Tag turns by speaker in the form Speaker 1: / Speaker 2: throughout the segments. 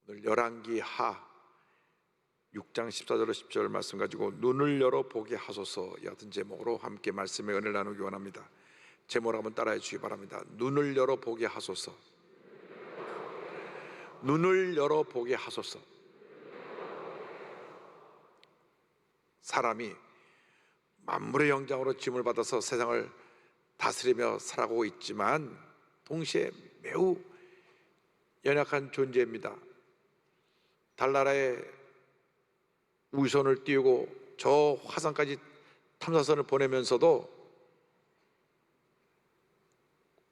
Speaker 1: 오늘 열왕기 하 6장 14절 10절 말씀 가지고 눈을 열어 보게 하소서 같은 제목으로 함께 말씀의 은혜를 나누기 원합니다. 제목을 한번 따라해 주시기 바랍니다. 눈을 열어 보게 하소서. 눈을 열어 보게 하소서. 사람이 만물의 영장으로 지음을 받아서 세상을 다스리며 살아가고 있지만 동시에 매우 연약한 존재입니다. 달나라에 우주선을 띄우고 저 화성까지 탐사선을 보내면서도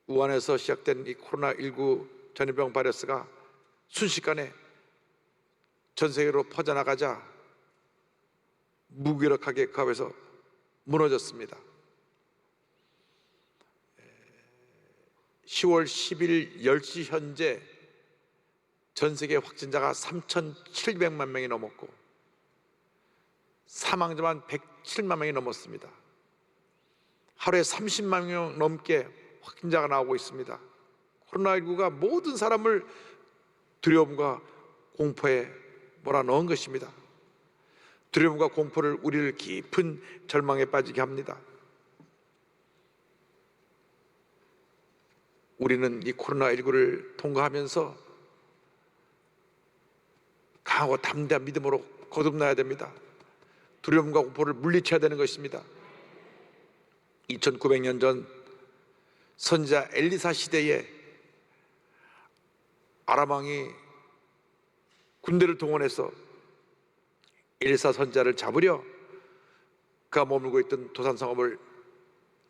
Speaker 1: 우한에서 시작된 이 코로나19 전염병 바이러스가 순식간에 전 세계로 퍼져나가자 무기력하게 그 앞에서 무너졌습니다. 10월 10일 10시 현재 전 세계 확진자가 3,700만 명이 넘었고 사망자만 107만 명이 넘었습니다. 하루에 30만 명 넘게 확진자가 나오고 있습니다. 코로나19가 모든 사람을 두려움과 공포에 몰아넣은 것입니다. 두려움과 공포를 우리를 깊은 절망에 빠지게 합니다. 우리는 이 코로나19를 통과하면서 강하고 담대한 믿음으로 거듭나야 됩니다. 두려움과 공포를 물리쳐야 되는 것입니다. 2900년 전 선지자 엘리사 시대에 아람 왕이 군대를 동원해서 엘리사 선지자를 잡으려 그가 머물고 있던 도산 성읍을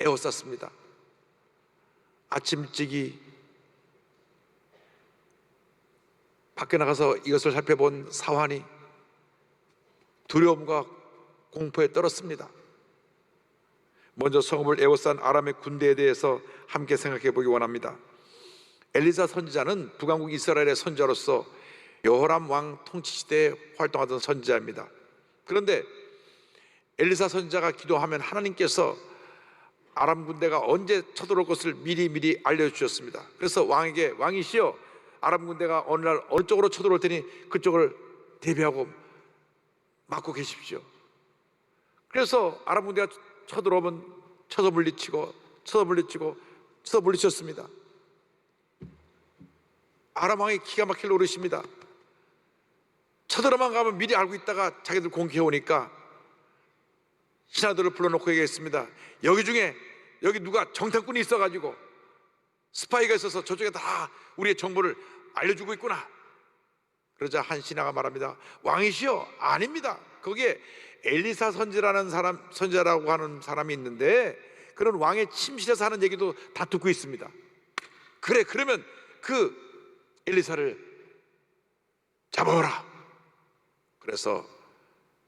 Speaker 1: 에워쌌습니다. 아침 일찍이 밖에 나가서 이것을 살펴본 사환이 두려움과 공포에 떨었습니다. 먼저 성읍을 에워싼 아람의 군대에 대해서 함께 생각해 보기 원합니다. 엘리사 선지자는 북왕국 이스라엘의 선지자로서 여호람 왕 통치 시대에 활동하던 선지자입니다. 그런데 엘리사 선지자가 기도하면 하나님께서 아람 군대가 언제 쳐들어올 것을 미리 알려주셨습니다. 그래서 왕에게 왕이시여 아람 군대가 어느 날 어느 쪽으로 쳐들어올 테니 그쪽을 대비하고 막고 계십시오. 그래서 아람 군대가 쳐들어오면 쳐서 물리쳤습니다. 아람 왕이 기가 막힐 노릇입니다. 쳐들어만 가면 미리 알고 있다가 자기들 공격해 오니까 신하들을 불러놓고 얘기했습니다. 여기 누가 정탐꾼이 있어가지고 스파이가 있어서 저쪽에 다 우리의 정보를 알려주고 있구나. 그러자 한 신하가 말합니다. 왕이시여, 아닙니다. 거기에 엘리사 선지자라고 하는 사람이 있는데 그런 왕의 침실에서 하는 얘기도 다 듣고 있습니다. 그러면 그 엘리사를 잡아오라. 그래서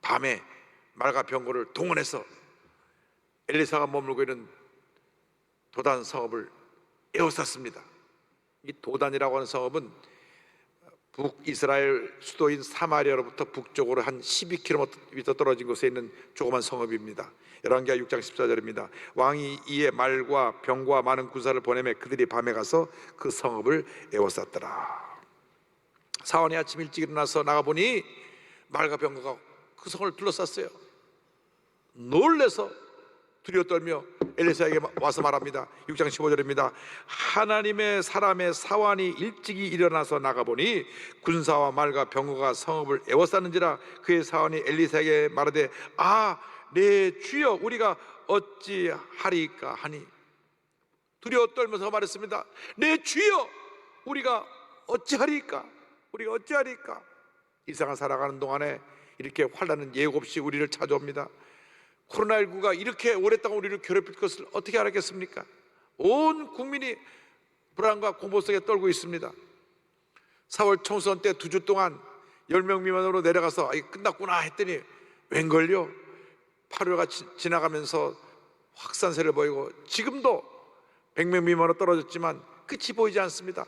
Speaker 1: 밤에 말과 병거를 동원해서 엘리사가 머물고 있는 도단 성읍을 에워쌌습니다. 이 도단이라고 하는 성읍은 북이스라엘 수도인 사마리아로부터 북쪽으로 한 12km 떨어진 곳에 있는 조그만 성읍입니다. 열왕기하 6장 14절입니다. 왕이 이에 말과 병과 많은 군사를 보내매 그들이 밤에 가서 그 성읍을 에워쌌더라. 사환이 아침 일찍 일어나서 나가보니 말과 병거가 그 성을 둘러쌌어요. 놀래서 두려워 떨며 엘리사에게 와서 말합니다. 6장 15절입니다. 하나님의 사람의 사환이 일찍이 일어나서 나가보니 군사와 말과 병거가 성읍을 에워쌌는지라. 그의 사환이 엘리사에게 말하되 내 주여 우리가 어찌하리까 하니. 두려워 떨면서 말했습니다. 내 주여 우리가 어찌하리까. 이 세상 살아가는 동안에 이렇게 환난은 예고 없이 우리를 찾아옵니다. 코로나19가 이렇게 오랫동안 우리를 괴롭힐 것을 어떻게 알았겠습니까? 온 국민이 불안과 공포 속에 떨고 있습니다. 4월 총선 때 2주 동안 10명 미만으로 내려가서 끝났구나 했더니 웬걸요? 8월가 지나가면서 확산세를 보이고 지금도 100명 미만으로 떨어졌지만 끝이 보이지 않습니다.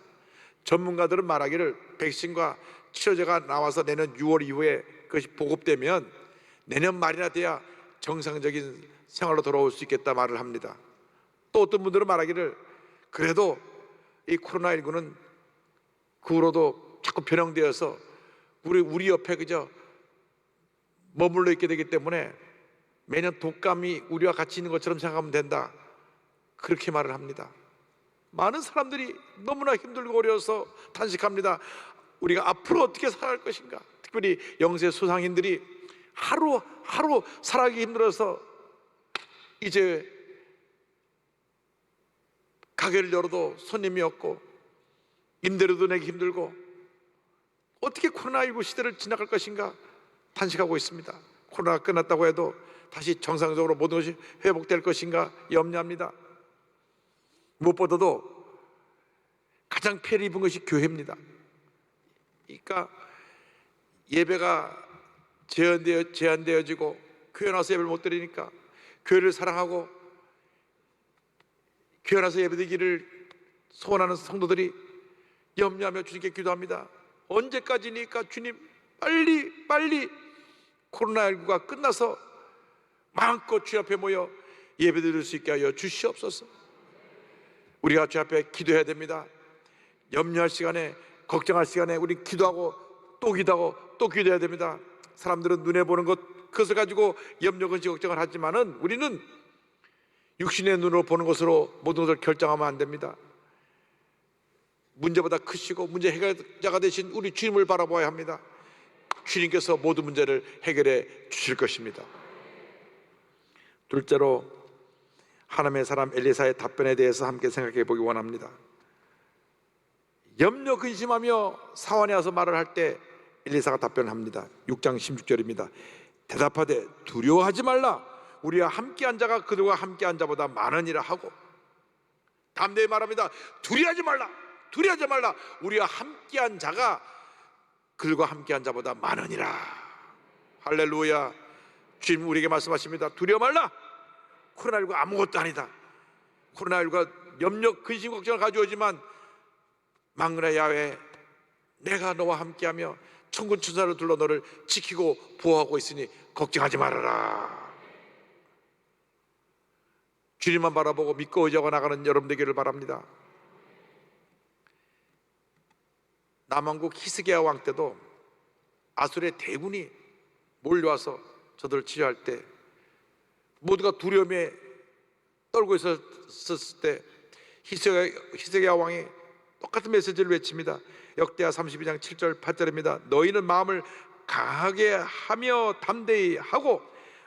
Speaker 1: 전문가들은 말하기를 백신과 치료제가 나와서 내년 6월 이후에 그것이 보급되면 내년 말이나 돼야 정상적인 생활로 돌아올 수 있겠다 말을 합니다. 또 어떤 분들은 말하기를 그래도 이 코로나19는 그 후로도 자꾸 변형되어서 우리 옆에 그저 머물러 있게 되기 때문에 매년 독감이 우리와 같이 있는 것처럼 생각하면 된다, 그렇게 말을 합니다. 많은 사람들이 너무나 힘들고 어려워서 탄식합니다. 우리가 앞으로 어떻게 살아갈 것인가. 특별히 영세 소상인들이 하루하루 살아가기 힘들어서 이제 가게를 열어도 손님이 없고 임대료도 내기 힘들고 어떻게 코로나19 시대를 지나갈 것인가 탄식하고 있습니다. 코로나가 끝났다고 해도 다시 정상적으로 모든 것이 회복될 것인가 염려합니다. 무엇보다도 가장 피해를 입은 것이 교회입니다. 그러니까 예배가 제한되어지고 교회 나서 예배를 못 드리니까 교회를 사랑하고 교회 나서 예배드리기를 소원하는 성도들이 염려하며 주님께 기도합니다. 언제까지니까 주님, 빨리 코로나19가 끝나서 마음껏 주 앞에 모여 예배드릴 수 있게 하여 주시옵소서. 우리가 주 앞에 기도해야 됩니다. 염려할 시간에, 걱정할 시간에 우리 기도하고 또 기도하고 또 기도해야 됩니다. 사람들은 눈에 보는 그것을 가지고 염려, 근심, 걱정을 하지만은 우리는 육신의 눈으로 보는 것으로 모든 것을 결정하면 안 됩니다. 문제보다 크시고 문제 해결자가 되신 우리 주님을 바라보아야 합니다. 주님께서 모든 문제를 해결해 주실 것입니다. 둘째로, 하나님의 사람 엘리사의 답변에 대해서 함께 생각해 보기 원합니다. 염려 근심하며 사원에 와서 말을 할 때 엘리사가 답변을 합니다. 6장 16절입니다. 대답하되 두려워하지 말라. 우리와 함께한 자가 그들과 함께한 자보다 많으니라 하고, 담대히 말합니다. 두려워하지 말라. 우리와 함께한 자가 그들과 함께한 자보다 많으니라. 할렐루야. 주님 우리에게 말씀하십니다. 두려워 말라. 코로나19 아무것도 아니다. 코로나19가 염려, 근심, 걱정을 가져오지만 만군의 야훼, 내가 너와 함께하며 천군 천사를 둘러 너를 지키고 보호하고 있으니 걱정하지 말아라. 주님만 바라보고 믿고 의지하고 나가는 여러분 되기를 바랍니다. 남왕국 히스기야 왕 때도 아수르의 대군이 몰려와서 저들을 치료할 때 모두가 두려움에 떨고 있었을 때 히스기야 왕이 똑같은 메시지를 외칩니다. 역대하 32장 7절 8절입니다. 너희는 마음을 강하게 하며 담대히 하고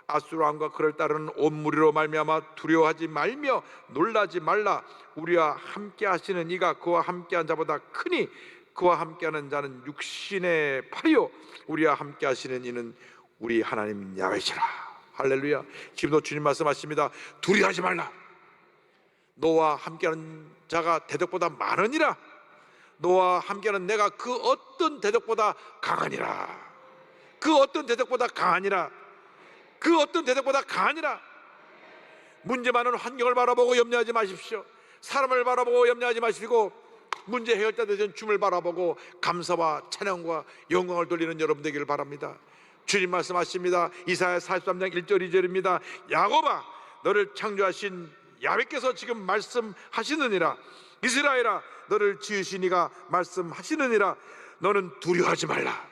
Speaker 1: 아수르 왕과 그를 따르는 온 무리로 말미암아 두려워하지 말며 놀라지 말라. 우리와 함께 하시는 이가 그와 함께한 자보다 크니 그와 함께하는 자는 육신의 팔이요 우리와 함께 하시는 이는 우리 하나님 야훼시라. 할렐루야. 지금도 주님 말씀하십니다. 두려워하지 말라. 너와 함께하는 자가 대적보다 많으니라. 너와 함께하는 내가 그 어떤 대적보다 강하니라. 그 어떤 대적보다 강하니라. 그 어떤 대적보다 강하니라. 문제 많은 환경을 바라보고 염려하지 마십시오. 사람을 바라보고 염려하지 마시고 문제 해결자 되신 주님을 바라보고 감사와 찬양과 영광을 돌리는 여러분 되기를 바랍니다. 주님 말씀하십니다. 이사야 43장 1절 2절입니다. 야곱아, 너를 창조하신 야훼께서 지금 말씀하시느니라. 이스라엘아, 너를 지으신 이가 말씀하시느니라. 너는 두려워하지 말라.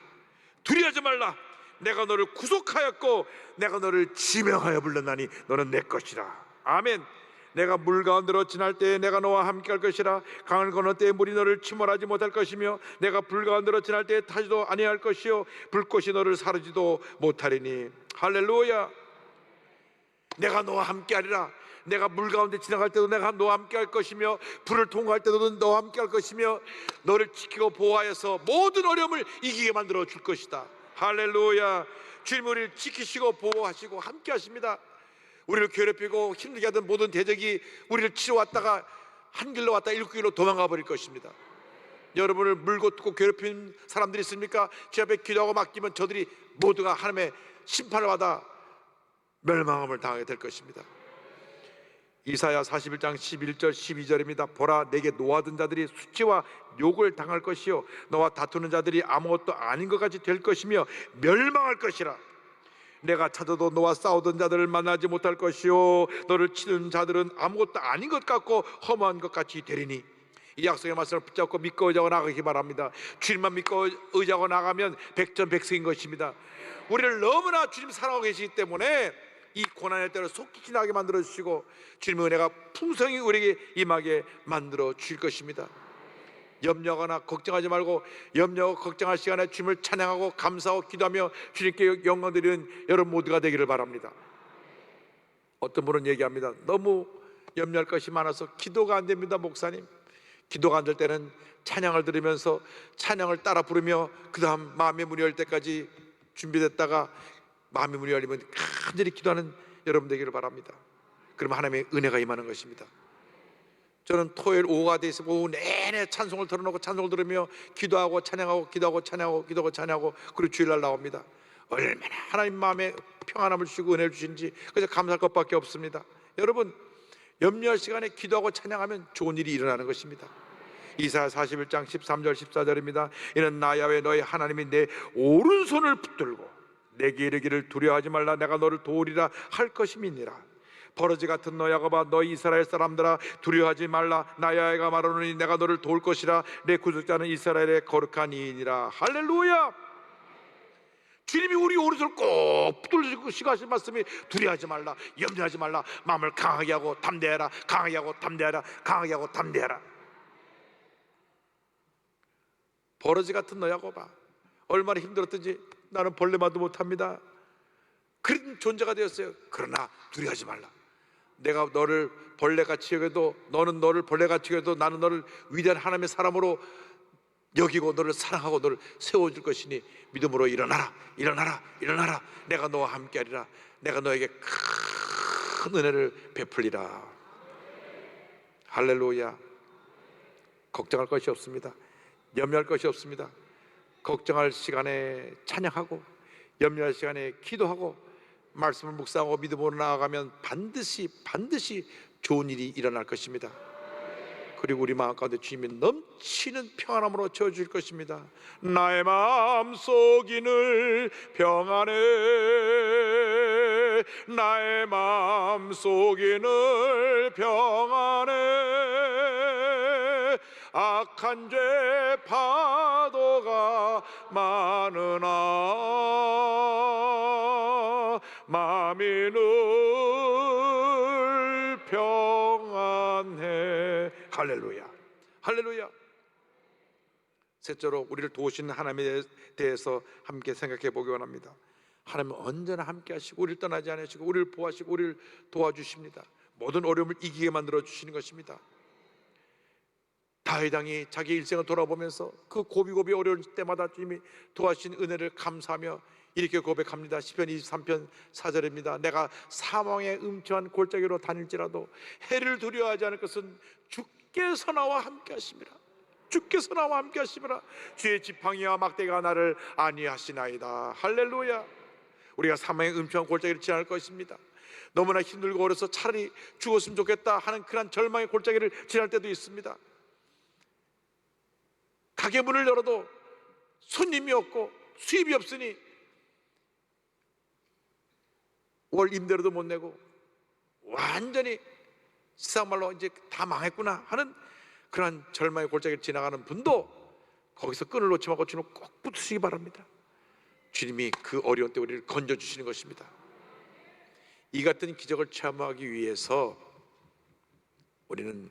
Speaker 1: 두려워하지 말라. 내가 너를 구속하였고 내가 너를 지명하여 불렀나니 너는 내 것이라. 아멘. 내가 물 가운데로 지날 때에 내가 너와 함께 할 것이라. 강을 건널 때에 물이 너를 침몰하지 못할 것이며 내가 불 가운데로 지날 때에 타지도 아니할 것이요 불꽃이 너를 사르지도 못하리니. 할렐루야. 내가 너와 함께 하리라. 내가 물 가운데 지나갈 때도 내가 너와 함께 할 것이며 불을 통과할 때도 너와 함께 할 것이며 너를 지키고 보호하여서 모든 어려움을 이기게 만들어 줄 것이다. 할렐루야. 주님 우리를 지키시고 보호하시고 함께 하십니다. 우리를 괴롭히고 힘들게 하던 모든 대적이 우리를 치러왔다가 한 길로 왔다 일곱 길로 도망가 버릴 것입니다. 여러분을 물고 뜯고 괴롭힌 사람들이 있습니까? 주 앞에 기도하고 맡기면 저들이 모두가 하나님의 심판을 받아 멸망함을 당하게 될 것입니다. 이사야 41장 11절 12절입니다. 보라, 내게 노하던 자들이 수치와 욕을 당할 것이요 너와 다투는 자들이 아무것도 아닌 것 같이 될 것이며 멸망할 것이라. 내가 찾아도 너와 싸우던 자들을 만나지 못할 것이요 너를 치는 자들은 아무것도 아닌 것 같고 허무한 것 같이 되리니. 이 약속의 말씀을 붙잡고 믿고 의지하고 나가기 바랍니다. 주님만 믿고 의지하고 나가면 백전백승인 것입니다. 우리를 너무나 주님 사랑하고 계시기 때문에 이 고난의 때를 속히 지나게 만들어 주시고 주님의 은혜가 풍성히 우리에게 임하게 만들어 주실 것입니다. 염려하거나 걱정하지 말고 염려하고 걱정할 시간에 주님을 찬양하고 감사하고 기도하며 주님께 영광 드리는 여러분 모두가 되기를 바랍니다. 어떤 분은 얘기합니다. 너무 염려할 것이 많아서 기도가 안 됩니다, 목사님. 기도가 안 될 때는 찬양을 들으면서 찬양을 따라 부르며 그 다음 마음의 문이 열 때까지 준비됐다가 마음의 문이 열리면 간절히 기도하는 여러분 되기를 바랍니다. 그러면 하나님의 은혜가 임하는 것입니다. 저는 토요일 오후가 돼 있으면 오후 내내 찬송을 틀어놓고 찬송을 들으며 기도하고 찬양하고 기도하고 찬양하고 기도하고 찬양하고 그리고 주일날 나옵니다. 얼마나 하나님 마음에 평안함을 주시고 은혜를 주신지 그래서 감사할 것밖에 없습니다. 여러분, 염려할 시간에 기도하고 찬양하면 좋은 일이 일어나는 것입니다. 이사야 41장 13절 14절입니다. 이는 나 야훼 너희 하나님이 내 오른손을 붙들고 내게 이르기를 두려워하지 말라 내가 너를 도우리라 할 것임이니라. 버러지 같은 너 야곱아 너희 이스라엘 사람들아 두려워하지 말라 나 야훼가 말하노니 내가 너를 도울 것이라 내 구속자는 이스라엘의 거룩한 이인이라. 할렐루야. 주님이 우리 오른손을 꼭 붙들고 하신 말씀이 두려워하지 말라, 염려하지 말라, 마음을 강하게 하고 담대해라, 강하게 하고 담대해라, 강하게 하고 담대해라. 버러지 같은 너 야곱아 얼마나 힘들었든지 나는 벌레마도 못합니다. 그런 존재가 되었어요. 그러나 두려워하지 말라. 내가 너를 벌레같이 여겨도 너는 너를 벌레같이 여겨도 나는 너를 위대한 하나님의 사람으로 여기고 너를 사랑하고 너를 세워줄 것이니 믿음으로 일어나라, 일어나라, 일어나라. 내가 너와 함께하리라. 내가 너에게 큰 은혜를 베풀리라. 할렐루야. 걱정할 것이 없습니다. 염려할 것이 없습니다. 걱정할 시간에 찬양하고 염려할 시간에 기도하고 말씀을 묵상하고 믿음으로 나아가면 반드시 좋은 일이 일어날 것입니다. 그리고 우리 마음 가운데 주님이 넘치는 평안함으로 채워줄 것입니다. 나의 마음속이 늘 평안해, 나의 마음속이 늘 평안해. 악한 죄 파도가 많으나 마음이 늘 평안해. 할렐루야, 할렐루야. 셋째로 우리를 도우시는 하나님에 대해서 함께 생각해 보기 원합니다. 하나님은 언제나 함께 하시고 우리를 떠나지 않으시고 우리를 보호하시고 우리를 도와주십니다. 모든 어려움을 이기게 만들어 주시는 것입니다. 다윗 왕이 자기 일생을 돌아보면서 그 고비고비 어려울 때마다 주님이 도와주신 은혜를 감사하며 이렇게 고백합니다. 시편 23편 4절입니다. 내가 사망의 음침한 골짜기로 다닐지라도 해를 두려워하지 않을 것은 주께서 나와 함께 하심이라. 주께서 나와 함께 하심이라. 주의 지팡이와 막대기가 나를 안위하시나이다. 할렐루야. 우리가 사망의 음침한 골짜기를 지나갈 것입니다. 너무나 힘들고 어려서 차라리 죽었으면 좋겠다 하는 그런 절망의 골짜기를 지날 때도 있습니다. 가게 문을 열어도 손님이 없고 수입이 없으니 월 임대료도 못 내고 완전히 세상 말로 이제 다 망했구나 하는 그런 절망의 골짜기를 지나가는 분도 거기서 끈을 놓지 말고 주님 꼭 붙으시기 바랍니다. 주님이 그 어려운 때 우리를 건져주시는 것입니다. 이 같은 기적을 체험하기 위해서 우리는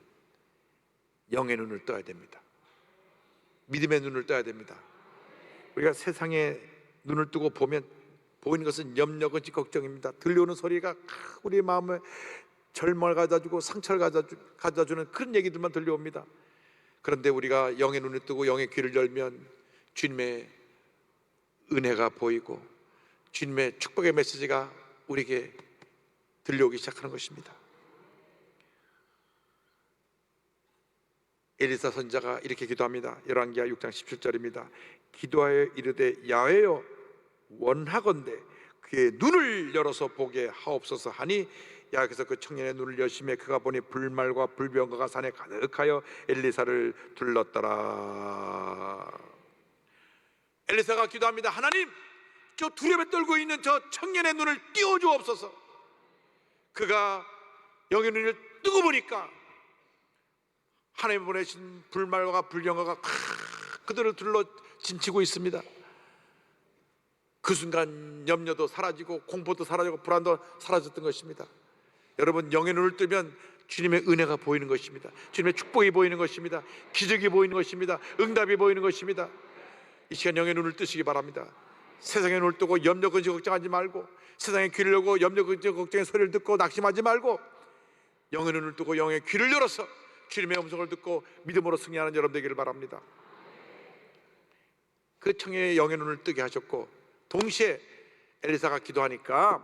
Speaker 1: 영의 눈을 떠야 됩니다. 믿음의 눈을 떠야 됩니다. 우리가 세상에 눈을 뜨고 보면 보이는 것은 염려, 근심, 걱정입니다. 들려오는 소리가 우리 마음에 절망을 가져주고 상처를 가져주는 그런 얘기들만 들려옵니다. 그런데 우리가 영의 눈을 뜨고 영의 귀를 열면 주님의 은혜가 보이고 주님의 축복의 메시지가 우리에게 들려오기 시작하는 것입니다. 엘리사 선지자가 이렇게 기도합니다. 열왕기하 6장 17절입니다. 기도하여 이르되 야훼여 원하건대 그의 눈을 열어서 보게 하옵소서 하니 야훼께서 그 청년의 눈을 여심해 그가 보니 불말과 불병거가 산에 가득하여 엘리사를 둘렀더라. 엘리사가 기도합니다. 하나님, 저 두려움에 떨고 있는 저 청년의 눈을 띄워주옵소서. 그가 영의 눈을 뜨고 보니까 하나님 보내신 불말과 불경화가 그들을 둘러 진치고 있습니다. 그 순간 염려도 사라지고 공포도 사라지고 불안도 사라졌던 것입니다. 여러분, 영의 눈을 뜨면 주님의 은혜가 보이는 것입니다. 주님의 축복이 보이는 것입니다. 기적이 보이는 것입니다. 응답이 보이는 것입니다. 이 시간 영의 눈을 뜨시기 바랍니다. 세상의 눈을 뜨고 염려 근심 걱정하지 말고, 세상의 귀를 열고 염려 근심 걱정의 소리를 듣고 낙심하지 말고, 영의 눈을 뜨고 영의 귀를 열어서 주님의 음성을 듣고 믿음으로 승리하는 여러분 되기를 바랍니다. 그 청년의 영의 눈을 뜨게 하셨고, 동시에 엘리사가 기도하니까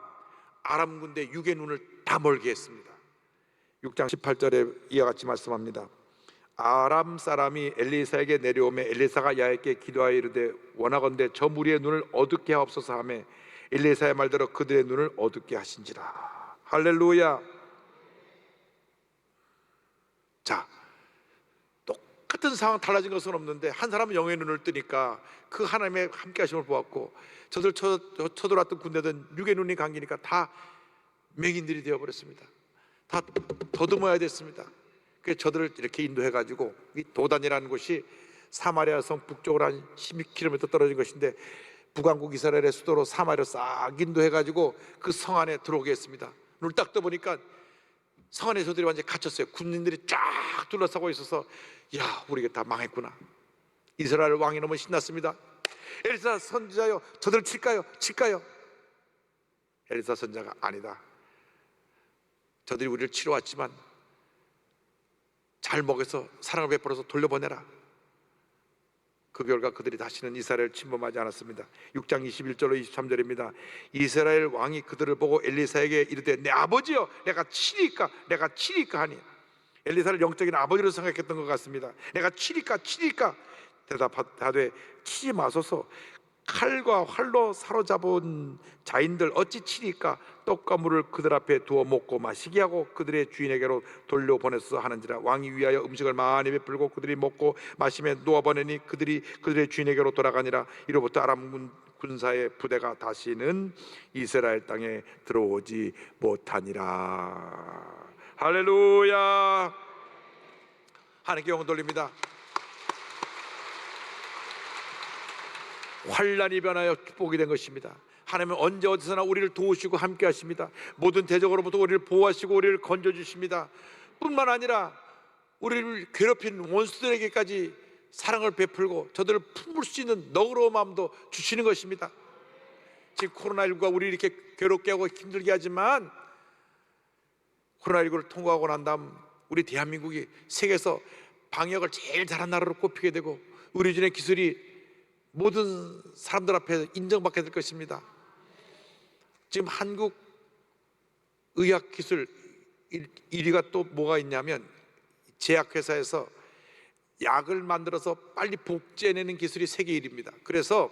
Speaker 1: 아람 군대 6의 눈을 다 멀게 했습니다. 6장 18절에 이와 같이 말씀합니다. 아람 사람이 엘리사에게 내려오매 엘리사가 야훼께 기도하여 이르되 원하건대 저 무리의 눈을 어둡게 하옵소서 하며 엘리사의 말대로 그들의 눈을 어둡게 하신지라. 할렐루야. 자, 똑같은 상황 달라진 것은 없는데 한 사람은 영의 눈을 뜨니까 그 하나님의 함께 하심을 보았고, 저들 쳐들어왔던 군대들은 6의 눈이 감기니까 다 맹인들이 되어버렸습니다. 다 더듬어야 됐습니다. 그래서 저들을 이렇게 인도해가지고, 이 도단이라는 곳이 사마리아 성 북쪽으로 한 12km 떨어진 것인데 북왕국 이스라엘의 수도로 사마리아로 싹 인도해가지고 그 성 안에 들어오게 했습니다. 눈을 딱 떠보니까 성 안에 저들이 완전히 갇혔어요. 군인들이 쫙 둘러싸고 있어서, 야, 우리가 다 망했구나. 이스라엘 왕이 너무 신났습니다. 엘리사 선지자여, 저들을 칠까요? 엘리사 선지자가 아니다. 저들이 우리를 치러 왔지만 잘 먹여서 사랑을 베풀어서 돌려보내라. 그 결과 그들이 다시는 이스라엘을 침범하지 않았습니다. 6장 21절로 23절입니다. 이스라엘 왕이 그들을 보고 엘리사에게 이르되 내 아버지여, 내가 치리까 하니. 엘리사를 영적인 아버지로 생각했던 것 같습니다. 내가 치리까 대답하되 치지 마소서. 칼과 활로 사로잡은 자인들 어찌 치리까. 떡과 물을 그들 앞에 두어 먹고 마시게 하고 그들의 주인에게로 돌려보냈어 하는지라. 왕이 위하여 음식을 많이 베풀고 그들이 먹고 마시며 놓아보내니 그들이 그들의 주인에게로 돌아가니라. 이로부터 아람 군사의 부대가 다시는 이스라엘 땅에 들어오지 못하니라. 할렐루야. 하나님께 영광 돌립니다. 환난이 변하여 축복이 된 것입니다. 하나님은 언제 어디서나 우리를 도우시고 함께 하십니다. 모든 대적으로부터 우리를 보호하시고 우리를 건져주십니다. 뿐만 아니라 우리를 괴롭힌 원수들에게까지 사랑을 베풀고 저들을 품을 수 있는 너그러운 마음도 주시는 것입니다. 지금 코로나19가 우리를 이렇게 괴롭게 하고 힘들게 하지만 코로나19를 통과하고 난 다음 우리 대한민국이 세계에서 방역을 제일 잘한 나라로 꼽히게 되고 의료진의 기술이 모든 사람들 앞에 인정받게 될 것입니다. 지금 한국 의학기술 1위가 또 뭐가 있냐면, 제약회사에서 약을 만들어서 빨리 복제해내는 기술이 세계 1위입니다. 그래서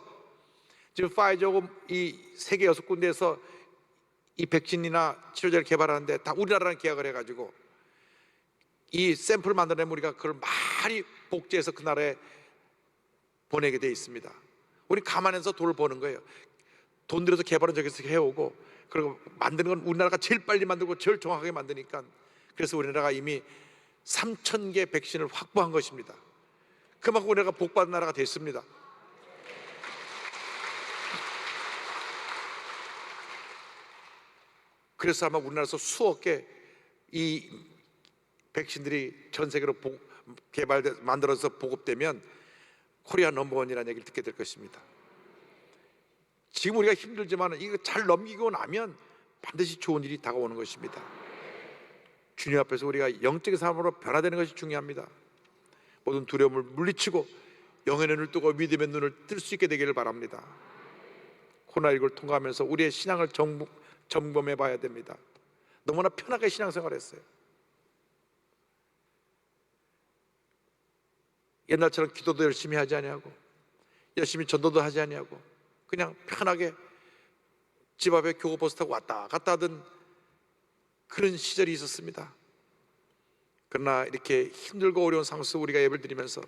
Speaker 1: 지금 파이저하고 이 세계 6군데에서 이 백신이나 치료제를 개발하는데 다 우리나라랑 계약을 해가지고 이 샘플을 만들어내면 우리가 그걸 많이 복제해서 그 나라에 보내게 돼 있습니다. 우리 가만해서 돈을 버는 거예요. 돈 들여서 개발은 저기서 해오고, 그리고 만드는 건 우리나라가 제일 빨리 만들고 제일 정확하게 만드니까, 그래서 우리나라가 이미 3,000개 백신을 확보한 것입니다. 그만큼 우리나라가 복받은 나라가 됐습니다. 그래서 아마 우리나라에서 수억 개 이 백신들이 전 세계로 만들어서 보급되면 코리아 넘버원이라는 얘기를 듣게 될 것입니다. 지금 우리가 힘들지만 이거 잘 넘기고 나면 반드시 좋은 일이 다가오는 것입니다. 주님 앞에서 우리가 영적인 사람으로 변화되는 것이 중요합니다. 모든 두려움을 물리치고 영의 눈을 뜨고 믿음의 눈을 뜰 수 있게 되기를 바랍니다. 코로나19를 통과하면서 우리의 신앙을 점검해 봐야 됩니다. 너무나 편하게 신앙생활을 했어요. 옛날처럼 기도도 열심히 하지 아니하고 열심히 전도도 하지 아니하고 그냥 편하게 집 앞에 교구버스 타고 왔다 갔다 하던 그런 시절이 있었습니다. 그러나 이렇게 힘들고 어려운 상황 속에서 우리가 예배를 드리면서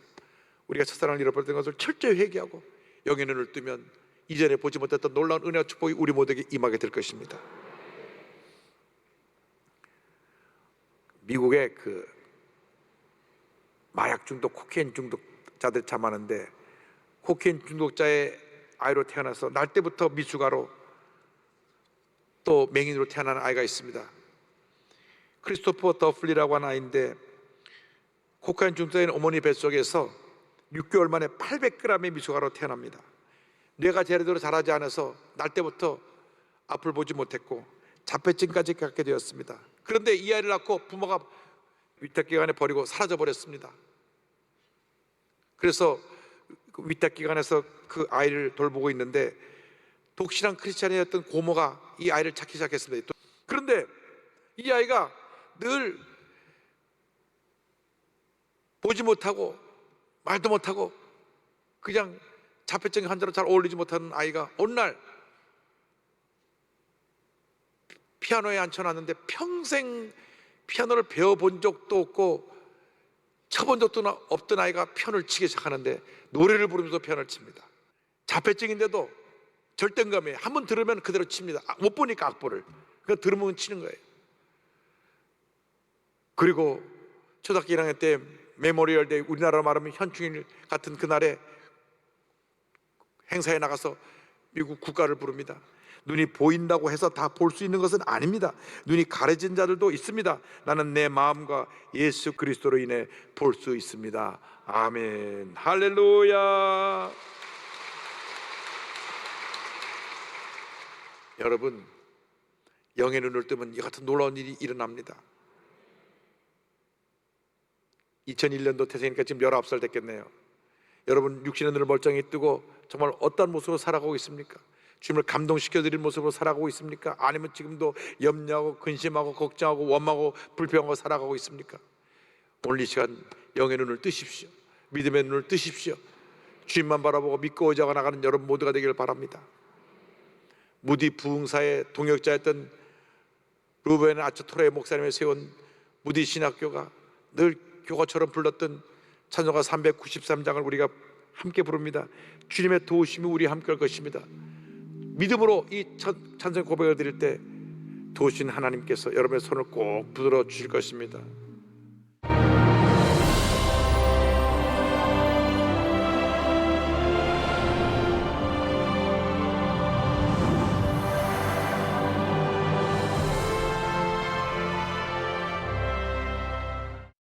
Speaker 1: 우리가 첫사랑을 잃어버렸던 것을 철저히 회개하고 영의 눈을 뜨면 이전에 보지 못했던 놀라운 은혜와 축복이 우리 모두에게 임하게 될 것입니다. 미국의 그 마약 중독, 코케인 중독자들 참 많은데 코케인 중독자의 아이로 태어나서 날 때부터 미숙아로 또 맹인으로 태어난 아이가 있습니다. 크리스토퍼 더플리라고 하는 아이인데 코카인 중독자인 어머니 뱃속에서 6개월 만에 800g의 미숙아로 태어납니다. 뇌가 제대로 자라지 않아서 날 때부터 앞을 보지 못했고 자폐증까지 갖게 되었습니다. 그런데 이 아이를 낳고 부모가 위탁기관에 버리고 사라져 버렸습니다. 그래서 위탁기관에서 그 아이를 돌보고 있는데 독실한 크리스찬이었던 고모가 이 아이를 찾기 시작했습니다. 그런데 이 아이가 늘 보지 못하고 말도 못하고 그냥 자폐증 환자로 잘 어울리지 못하는 아이가 어느 날 피아노에 앉혀놨는데 평생 피아노를 배워본 적도 없고 쳐본 적도 없던 아이가 피아노를 치기 시작하는데 노래를 부르면서 피아노를 칩니다. 자폐증인데도 절대감에 한번 들으면 그대로 칩니다. 못 보니까 악보를 그냥 들으면 치는 거예요. 그리고 초등학교 1학년 때 메모리얼 데이, 우리나라로 말하면 현충일 같은 그날에 행사에 나가서 미국 국가를 부릅니다. 눈이 보인다고 해서 다 볼 수 있는 것은 아닙니다. 눈이 가려진 자들도 있습니다. 나는 내 마음과 예수 그리스도로 인해 볼 수 있습니다. 아멘. 할렐루야. 여러분, 영의 눈을 뜨면 이 같은 놀라운 일이 일어납니다. 2001년도 태생이니까 지금 19살 됐겠네요. 여러분 육신의 눈을 멀쩡히 뜨고 정말 어떤 모습으로 살아가고 있습니까? 주님을 감동시켜드릴 모습으로 살아가고 있습니까? 아니면 지금도 염려하고 근심하고 걱정하고 원망하고 불평하고 살아가고 있습니까? 오늘 이 시간 영의 눈을 뜨십시오. 믿음의 눈을 뜨십시오. 주님만 바라보고 믿고 의지하고 나가는 여러분 모두가 되기를 바랍니다. 무디 부흥사의 동역자였던 루벤 아처토레 목사님이 세운 무디 신학교가 늘 교과처럼 불렀던 찬송가 393장을 우리가 함께 부릅니다. 주님의 도우심이 우리 함께 할 것입니다. 믿음으로 이 찬송 고백을 드릴 때 도우신 하나님께서 여러분의 손을 꼭 붙들어 주실 것입니다.